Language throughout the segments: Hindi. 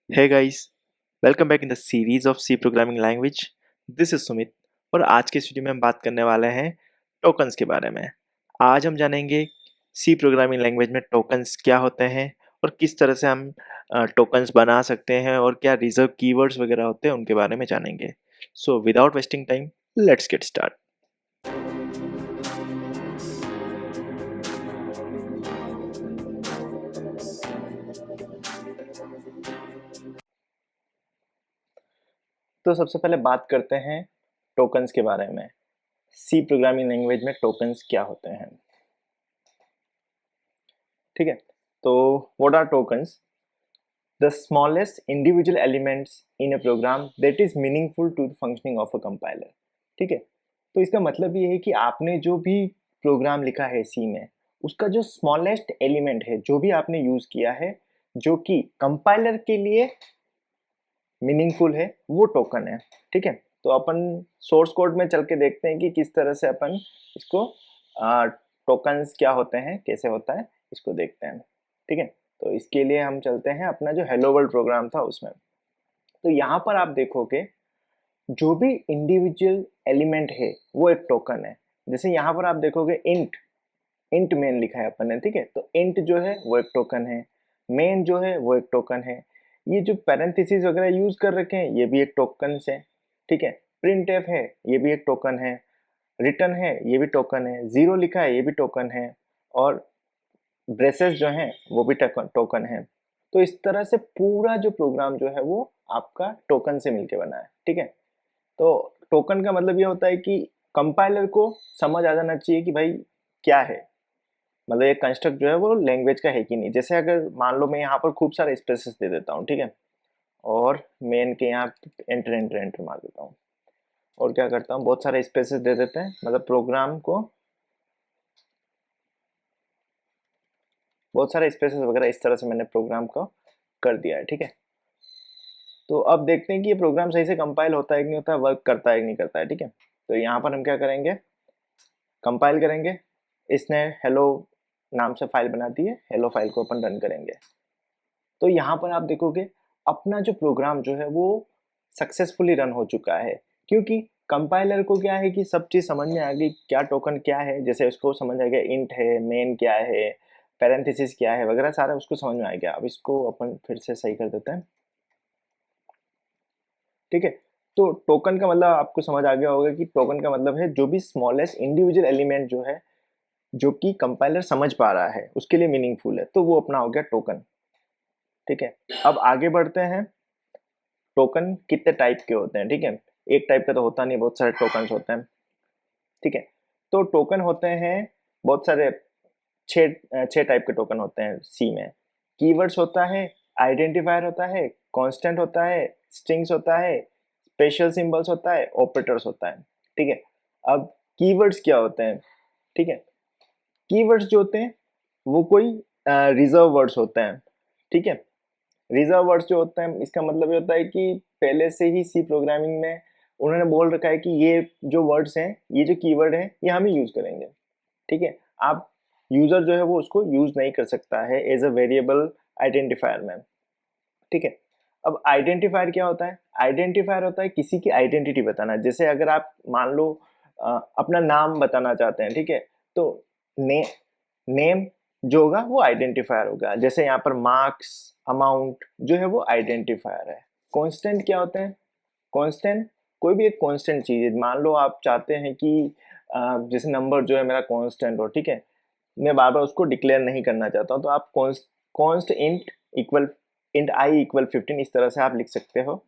Hey guys, welcome back in the series of C programming language. This is Sumit और आज के इस वीडियो में हम बात करने वाले हैं टोकन्स के बारे में। आज हम जानेंगे C प्रोग्रामिंग लैंग्वेज में टोकन्स क्या होते हैं और किस तरह से हम टोकन्स बना सकते हैं और क्या रिजर्व कीवर्ड्स वगैरह होते हैं उनके बारे में जानेंगे। So without wasting time, let's get start. तो सबसे पहले बात करते हैं टोकन्स के बारे में। सी प्रोग्रामिंग लैंग्वेज में टोकन्स क्या होते हैं, ठीक है। तो what are tokens? The smallest individual elements in a program that is meaningful to the functioning of a compiler। ठीक है, तो इसका मतलब ये है कि आपने जो भी प्रोग्राम लिखा है सी में, उसका जो स्मॉलेस्ट एलिमेंट है, जो भी आपने यूज किया है, जो कि कंपाइलर के लिए मीनिंगफुल है, वो टोकन है। ठीक है, तो अपन सोर्स कोड में चल के देखते हैं कि किस तरह से अपन इसको टोकन्स क्या होते हैं, कैसे होता है, इसको देखते हैं। ठीक है, तो इसके लिए हम चलते हैं अपना जो हेलो वर्ल्ड प्रोग्राम था उसमें। तो यहाँ पर आप देखोगे जो भी इंडिविजुअल एलिमेंट है वो एक टोकन है। जैसे यहाँ पर आप देखोगे इंट इंट मेन लिखा है अपन ने, ठीक है, तो इंट जो है वो एक टोकन है, मेन जो है वो एक टोकन है। ये जो पैरेंथेसिस वगैरह यूज कर रखे हैं ये भी एक टोकन है। ठीक है, प्रिंट एफ है ये भी एक टोकन है, रिटर्न है ये भी टोकन है, जीरो लिखा है ये भी टोकन है, और ब्रेसेस जो हैं वो भी टोकन है। तो इस तरह से पूरा जो प्रोग्राम जो है वो आपका टोकन से मिलके बना है। ठीक है, तो टोकन का मतलब ये होता है कि कंपाइलर को समझ आ जाना चाहिए कि भाई क्या है, मतलब ये कंस्ट्रक्ट जो है वो लैंग्वेज का है कि नहीं। जैसे अगर मान लो मैं यहाँ पर खूब सारे स्पेसेस दे देता हूँ, ठीक है, और मेन के यहाँ एंटर एंटर एंटर मार देता हूँ, और क्या करता हूँ बहुत सारे स्पेसेस दे देते हैं, मतलब प्रोग्राम को बहुत सारे स्पेसेस वगैरह इस तरह से मैंने प्रोग्राम को कर दिया है। ठीक है, तो अब देखते हैं कि ये प्रोग्राम सही से कंपाइल होता है कि नहीं होता है, वर्क करता है कि नहीं करता है। ठीक है, तो यहाँ पर हम क्या करेंगे, कंपाइल करेंगे। इसने हेलो नाम से फाइल बना दी है, हेलो फाइल को अपन रन करेंगे। तो यहाँ पर आप देखोगे अपना जो प्रोग्राम जो है वो सक्सेसफुली रन हो चुका है, क्योंकि कंपाइलर को क्या है कि सब चीज़ समझ में आ गई, क्या टोकन क्या है, जैसे उसको समझ आ गया इंट है, मेन क्या है, पैरेंथेसिस क्या है वगैरह, सारा उसको समझ में आ गया। अब इसको अपन फिर से सही कर देते हैं। ठीक है, तो टोकन का मतलब आपको समझ आ गया होगा कि टोकन का मतलब है जो भी स्मॉलेस्ट इंडिविजुअल एलिमेंट जो है, जो कि कंपाइलर समझ पा रहा है, उसके लिए मीनिंगफुल है, तो वो अपना हो गया टोकन। ठीक है, अब आगे बढ़ते हैं। टोकन कितने टाइप के होते हैं? ठीक है, एक टाइप का तो होता नहीं, बहुत सारे टोकन होते हैं। ठीक है, तो टोकन होते हैं बहुत सारे, छह टाइप के टोकन होते हैं सी में। कीवर्ड्स होता है, आइडेंटिफायर होता है, कांस्टेंट होता है, स्ट्रिंग्स होता है, स्पेशल सिंबल्स होता है, ऑपरेटर्स होता है। ठीक है, अब कीवर्ड्स क्या होते हैं? ठीक है, कीवर्ड्स जो होते हैं वो कोई रिजर्व वर्ड्स होते हैं। ठीक है, रिजर्व वर्ड्स जो होते हैं इसका मतलब ये होता है कि पहले से ही सी प्रोग्रामिंग में उन्होंने बोल रखा है कि ये जो वर्ड्स हैं, ये जो कीवर्ड हैं, ये हम ही यूज करेंगे। ठीक है, आप यूजर जो है वो उसको यूज नहीं कर सकता है एज अ वेरिएबल आइडेंटिफायर में। ठीक है, अब आइडेंटिफायर क्या होता है? आइडेंटिफायर होता है किसी की आइडेंटिटी बताना। जैसे अगर आप मान लो अपना नाम बताना चाहते हैं, ठीक है, तो ने नेम जो होगा वो आइडेंटिफायर होगा। जैसे यहाँ पर मार्क्स, अमाउंट जो है वो आइडेंटिफायर है। कांस्टेंट क्या होते हैं? कांस्टेंट कोई भी एक कांस्टेंट चीज है। मान लो आप चाहते हैं कि जैसे नंबर जो है मेरा कांस्टेंट हो, ठीक है, मैं बार बार उसको डिक्लेयर नहीं करना चाहता हूँ, तो आप const int equal int I equal 15 इस तरह से आप लिख सकते हो।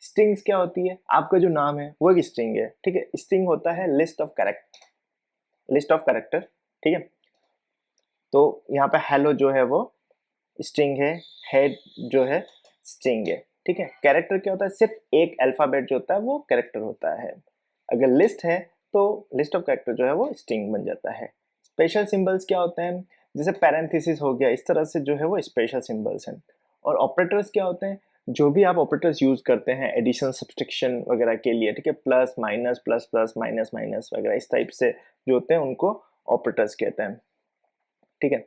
स्ट्रिंग्स क्या होती है? आपका जो नाम है वो एक स्ट्रिंग है। ठीक है, स्ट्रिंग होता है लिस्ट ऑफ कैरेक्टर। ठीक है, तो यहाँ पे हेलो जो है वो स्ट्रिंग है, हेड जो है स्ट्रिंग है। ठीक है, कैरेक्टर क्या होता है? सिर्फ एक अल्फाबेट जो होता है वो कैरेक्टर होता है। अगर लिस्ट है तो लिस्ट ऑफ कैरेक्टर जो है वो स्ट्रिंग बन जाता है। स्पेशल सिंबल्स क्या होते हैं? जैसे पैरेंथेसिस हो गया, इस तरह से जो है वो स्पेशल सिंबल्स हैं। और ऑपरेटर्स क्या होते हैं? जो भी आप ऑपरेटर्स यूज करते हैं एडिशन सब्सट्रैक्शन वगैरह के लिए, ठीक है, plus minus plus plus minus minus वगैरह इस टाइप से जो होते हैं उनको ऑपरेटर्स कहते हैं। ठीक है,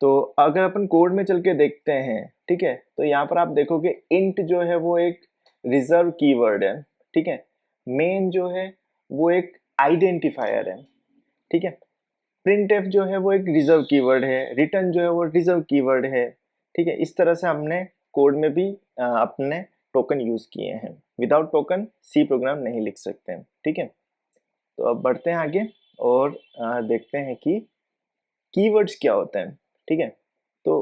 तो अगर अपन कोड में चल के देखते हैं, ठीक है, तो यहाँ पर आप देखोगे इंट जो है वो एक रिजर्व कीवर्ड है, ठीक है। मेन जो है वो एक आइडेंटिफायर है, ठीक है। प्रिंटफ जो है वो एक रिजर्व कीवर्ड है, रिटर्न जो है वो रिजर्व कीवर्ड है, ठीक है। इस तरह से हमने कोड में भी अपने टोकन यूज किए हैं। विदाउट टोकन सी प्रोग्राम नहीं लिख सकते हैं, ठीक है। तो अब बढ़ते हैं आगे और देखते हैं कि कीवर्ड्स क्या होते हैं, ठीक है। तो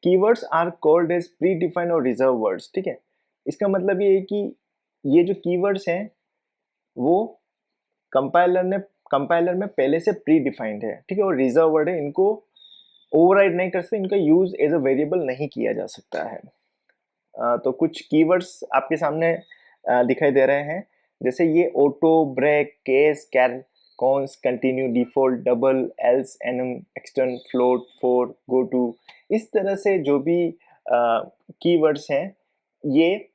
keywords are called as predefined और रिजर्व वर्ड्स, ठीक है। इसका मतलब ये है कि ये जो कीवर्ड्स हैं वो कंपाइलर में पहले से प्री डिफाइंड है, ठीक है, और रिजर्व वर्ड है, इनको ओवरराइड नहीं कर सकते, इनका यूज एज अ वेरिएबल नहीं किया जा सकता है। तो कुछ कीवर्ड्स आपके सामने दिखाई दे रहे हैं, जैसे ये auto, break, case, char, const, continue, default, double, else, enum, extern, float, for, goto. इस तरह से जो भी कीवर्ड्स हैं ये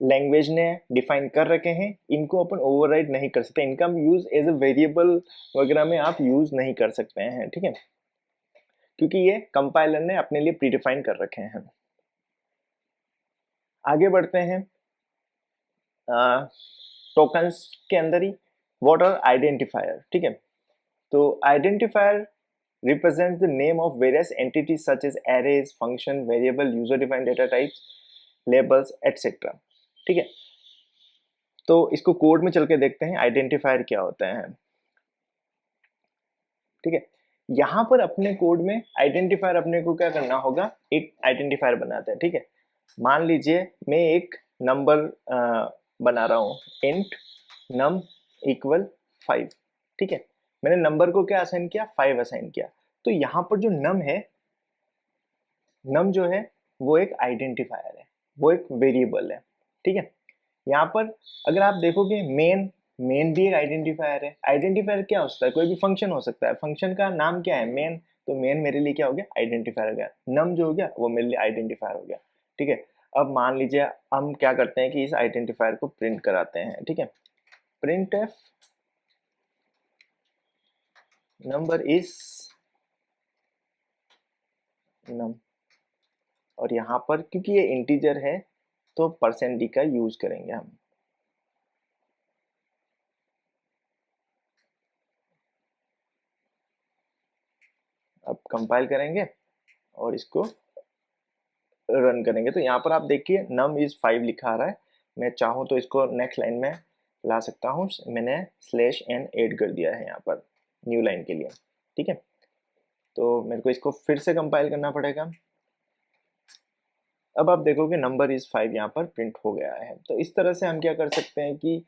लैंग्वेज ने डिफाइन कर रखे हैं, इनको अपन ओवरराइड नहीं कर सकते, इनका यूज एज अ वेरिएबल वगैरह में आप यूज नहीं कर सकते हैं, ठीक है, क्योंकि ये कंपाइलर ने अपने लिए प्रीडिफाइन कर रखे हैं। आगे बढ़ते हैं टोकन्स के अंदर ही व्हाट आर आइडेंटिफायर, ठीक है। तो identifier represents the name of various entities such as arrays, function, variable, user defined data types, labels, etc. ठीक है, तो इसको कोड में चल के देखते हैं आइडेंटिफायर क्या होता है, ठीक है। यहाँ पर अपने कोड में आइडेंटिफायर अपने को क्या करना होगा, एक आइडेंटिफायर बनाते हैं, ठीक है। मान लीजिए मैं एक नंबर बना रहा हूँ, इंट नम इक्वल 5, ठीक है। मैंने नंबर को क्या असाइन किया, 5 असाइन किया। तो यहाँ पर जो नम है, नम जो है वो एक आइडेंटिफायर है, वो एक वेरिएबल है, ठीक है। यहाँ पर अगर आप देखोगे मेन भी एक आइडेंटिफायर है। आइडेंटिफायर क्या हो सकता है, कोई भी फंक्शन हो सकता है, फंक्शन का नाम क्या है, मेन, तो मेन मेरे लिए क्या हो गया, आइडेंटिफायर हो गया। नम जो हो गया वो मेरे लिए आइडेंटिफायर हो गया, ठीक है। अब मान लीजिए हम क्या करते हैं कि इस आइडेंटिफायर को प्रिंट कराते हैं, ठीक है। प्रिंट एफ नंबर इज नम, और यहाँ पर क्योंकि ये इंटीजर है तो परसेंट डी का यूज करेंगे हम। अब कंपाइल करेंगे और इसको रन करेंगे, तो यहाँ पर आप देखिए नम इज 5 लिखा आ रहा है। मैं चाहूँ तो इसको नेक्स्ट लाइन में ला सकता हूँ, मैंने स्लैश एन ऐड कर दिया है यहाँ पर न्यू लाइन के लिए, ठीक है। तो मेरे को इसको फिर से कंपाइल करना पड़ेगा। अब आप देखोगे नंबर इज 5 यहाँ पर प्रिंट हो गया है। तो इस तरह से हम क्या कर सकते हैं कि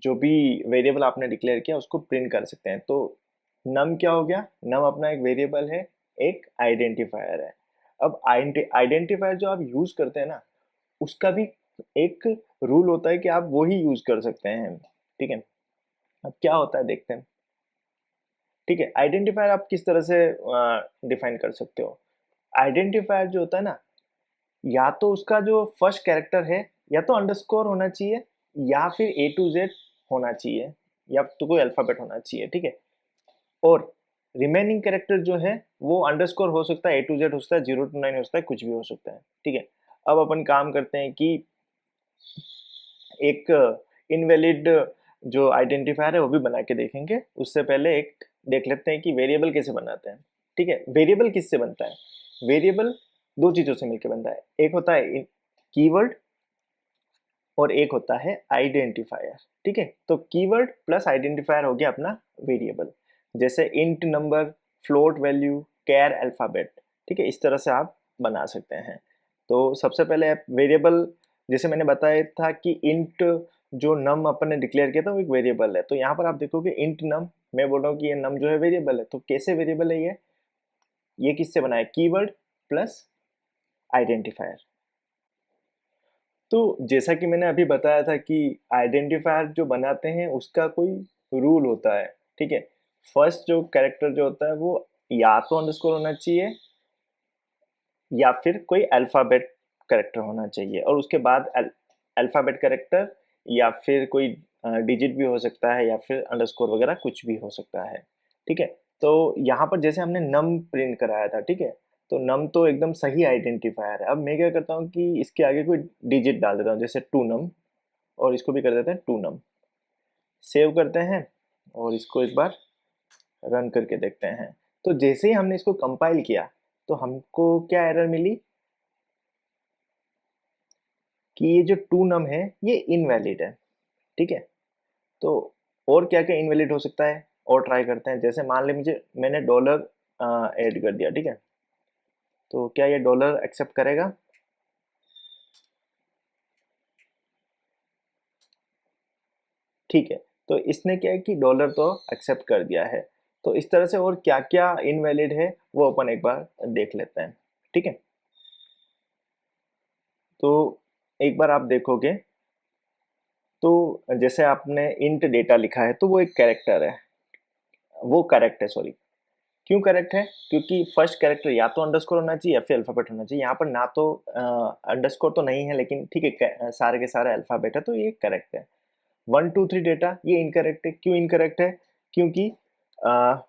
जो भी वेरिएबल आपने डिक्लेयर किया उसको प्रिंट कर सकते हैं। तो नम क्या हो गया, नम अपना एक वेरिएबल है, एक आइडेंटिफायर है। अब आइडेंटिफायर जो आप यूज करते हैं ना, उसका भी एक रूल होता है कि आप वो ही यूज कर सकते हैं, ठीक है। अब क्या होता है देखते हैं, ठीक है। आइडेंटिफायर आप किस तरह से डिफाइन कर सकते हो। आइडेंटिफायर जो होता है ना, या तो उसका जो फर्स्ट कैरेक्टर है या तो अंडरस्कोर होना चाहिए, या फिर ए टू जेड होना चाहिए, या तो कोई अल्फाबेट होना चाहिए, ठीक है। और रिमेनिंग कैरेक्टर जो है वो अंडरस्कोर हो सकता है, ए टू जेड हो सकता है, 0 to 9 हो सकता है, कुछ भी हो सकता है, ठीक है। अब अपन काम करते हैं कि एक इनवैलिड जो आइडेंटिफायर है वो भी बना के देखेंगे। उससे पहले एक देख लेते हैं कि वेरिएबल कैसे बनाते हैं, ठीक है। वेरिएबल किससे बनता है, वेरिएबल दो चीजों से मिलकर बनता है, एक होता है कीवर्ड और एक होता है आइडेंटिफायर, ठीक है। तो कीवर्ड प्लस आइडेंटिफायर हो गया अपना वेरिएबल, जैसे इंट नंबर, फ्लोट वैल्यू, कैर अल्फाबेट, ठीक है। इस तरह से आप बना सकते हैं। तो सबसे पहले वेरिएबल, जैसे मैंने बताया था कि इंट जो नम अपन ने डिक्लेयर किया था वो एक वेरिएबल है। तो यहाँ पर आप देखोगे इंट नम, मैं बोल रहा हूँ कि ये नम जो है वेरिएबल है। तो कैसे वेरिएबल है ये किससे बना है, कीवर्ड प्लस आइडेंटिफायर। तो जैसा कि मैंने अभी बताया था कि आइडेंटिफायर जो बनाते हैं उसका कोई रूल होता है, ठीक है। फर्स्ट जो कैरेक्टर जो होता है वो या तो अंडरस्कोर होना चाहिए या फिर कोई अल्फाबेट कैरेक्टर होना चाहिए, और उसके बाद अल्फाबेट कैरेक्टर या फिर कोई डिजिट भी हो सकता है या फिर अंडरस्कोर वगैरह कुछ भी हो सकता है, ठीक है। तो यहाँ पर जैसे हमने नम प्रिंट कराया था, ठीक है, तो नम तो एकदम सही आइडेंटिफायर है। अब मैं क्या करता हूँ कि इसके आगे कोई डिजिट डाल देता हूँ, जैसे टू नम, और इसको भी कर देते हैं टू नम। सेव करते हैं और इसको एक बार रन करके देखते हैं। तो जैसे ही हमने इसको कंपाइल किया तो हमको क्या एरर मिली कि ये जो टू नम है ये इनवैलिड है, ठीक है। तो और क्या क्या इनवैलिड हो सकता है और ट्राई करते हैं। जैसे मान लीजिए मैंने डॉलर ऐड कर दिया, ठीक है, तो क्या ये डॉलर एक्सेप्ट करेगा? ठीक है, तो इसने क्या है कि डॉलर तो एक्सेप्ट कर दिया है। तो इस तरह से और क्या क्या इनवैलिड है वो अपन एक बार देख लेते हैं, ठीक है। तो एक बार आप देखोगे तो जैसे आपने इंट डेटा लिखा है तो वो एक कैरेक्टर है, वो करेक्ट है, सॉरी। क्यों करेक्ट है? क्योंकि फर्स्ट कैरेक्टर या तो अंडरस्कोर होना चाहिए या फिर अल्फाबेट होना चाहिए। यहाँ पर ना तो अंडरस्कोर तो नहीं है, लेकिन ठीक है, सारे के सारे अल्फाबेट है, तो ये करेक्ट है। 1 2 3 डेटा ये इनकरेक्ट है। क्यों इनकरेक्ट है? क्योंकि अ,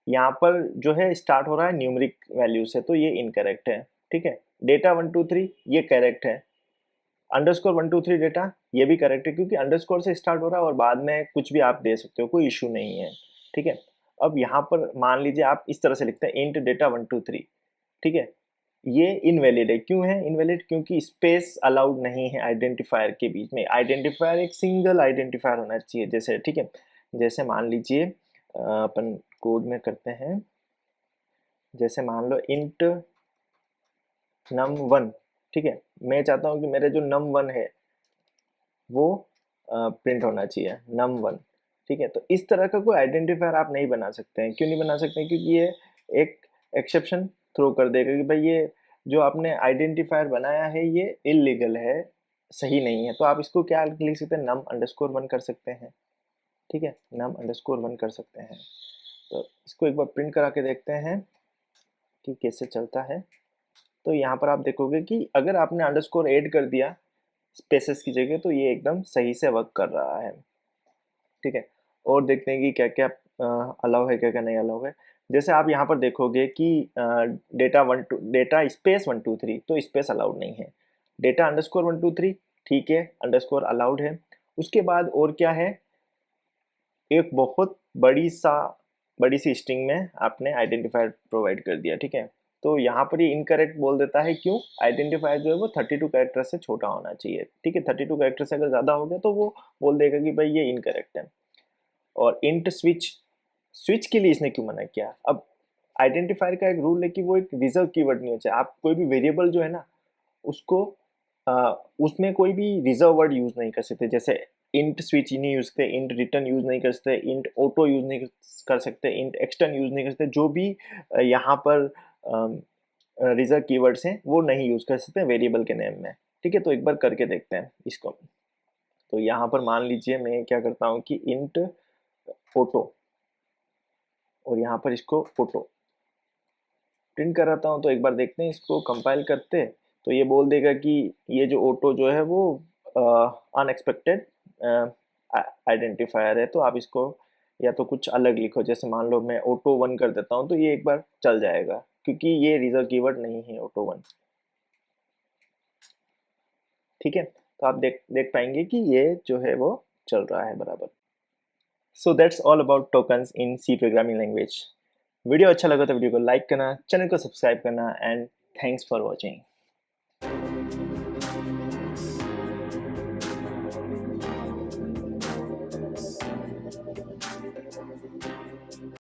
यहाँ पर जो है स्टार्ट हो रहा है न्यूमरिक वैल्यू से, तो ये इनकरेक्ट है, ठीक है। डेटा 1 2 3 ये करेक्ट है। अंडरस्कोर 1 2 3 डेटा ये भी करेक्ट है, क्योंकि अंडरस्कोर से स्टार्ट हो रहा है और बाद में कुछ भी आप दे सकते हो, कोई इशू नहीं है, ठीक है। अब यहाँ पर मान लीजिए आप इस तरह से लिखते हैं इंट डेटा 1 2 3, ठीक है, ये इनवैलिड है। क्यों है इनवैलिड? क्योंकि स्पेस अलाउड नहीं है आइडेंटिफायर के बीच में। आइडेंटिफायर एक सिंगल आइडेंटिफायर होना चाहिए, जैसे, ठीक है, जैसे मान लीजिए अपन कोड में करते हैं, जैसे मान लो इंट num1, ठीक है, मैं चाहता हूँ कि मेरे जो num1 है वो प्रिंट होना चाहिए num1, ठीक है। तो इस तरह का कोई आइडेंटिफायर आप नहीं बना सकते हैं। क्यों नहीं बना सकते हैं? क्योंकि ये एक एक्सेप्शन थ्रो कर देगा कि भाई ये जो आपने आइडेंटिफायर बनाया है ये इलीगल है, सही नहीं है। तो आप इसको क्या लिख सकते हैं? num_1 कर सकते हैं, ठीक है, num_1 कर सकते हैं। तो इसको एक बार प्रिंट करा के देखते हैं कि कैसे चलता है। तो यहाँ पर आप देखोगे कि अगर आपने अंडरस्कोर ऐड कर दिया स्पेसेस की जगह तो ये एकदम सही से वर्क कर रहा है, ठीक है। और देखते हैं कि क्या क्या अलाउ है, क्या क्या नहीं अलाउ है। जैसे आप यहाँ पर देखोगे कि डेटा स्पेस 1 2 3 तो स्पेस अलाउड नहीं है। डेटा अंडरस्कोर 1 2 3 ठीक है, अंडरस्कोर अलाउड है। उसके बाद और क्या है, एक बहुत बड़ी सी स्ट्रिंग में आपने आइडेंटिफायर प्रोवाइड कर दिया, ठीक है। तो यहाँ पर ये इनकरेक्ट बोल देता है। क्यों? आइडेंटिफायर जो है वो 32 कैरेक्टर से छोटा होना चाहिए, ठीक है। 32 कैरेक्टर से अगर ज़्यादा हो गया तो वो बोल देगा कि भाई ये इनकरेक्ट है। और इंट स्विच, स्विच के लिए इसने क्यों मना किया? अब आइडेंटिफायर का एक रूल है कि वो एक रिजर्व कीवर्ड नहीं हो चाहिए। आप कोई भी वेरिएबल जो है ना उसको उसमें कोई भी रिजर्व वर्ड यूज नहीं कर सकते। जैसे इंट स्विच नहीं यूज करते, इंट रिटर्न यूज नहीं कर सकते, इंट ऑटो यूज नहीं कर सकते, इंट एक्सटर्न यूज नहीं कर सकते। जो भी यहाँ पर रिजर्व कीवर्ड्स हैं वो नहीं यूज कर सकते वेरिएबल के नेम में, ठीक है। तो एक बार करके देखते हैं इसको। तो यहाँ पर मान लीजिए मैं क्या करता हूँ कि इंट ऑटो, और यहाँ पर इसको ऑटो प्रिंट कराता हूँ। तो एक बार देखते हैं इसको कंपाइल करते। तो ये बोल देगा कि ये जो ऑटो जो है वो अनएक्सपेक्टेड आइडेंटिफायर है। तो आप इसको या तो कुछ अलग लिखो, जैसे मान लो मैं ऑटो 1 कर देता हूँ तो ये एक बार चल जाएगा, क्योंकि ये रिजर्व कीवर्ड नहीं है ऑटो 1, ठीक है। तो आप देख देख पाएंगे कि ये जो है वो चल रहा है बराबर। So that's all about tokens in C programming language. Video अच्छा लगा तो वीडियो को लाइक करना, चैनल को सब्सक्राइब करना, एंड थैंक्स फॉर वॉचिंग।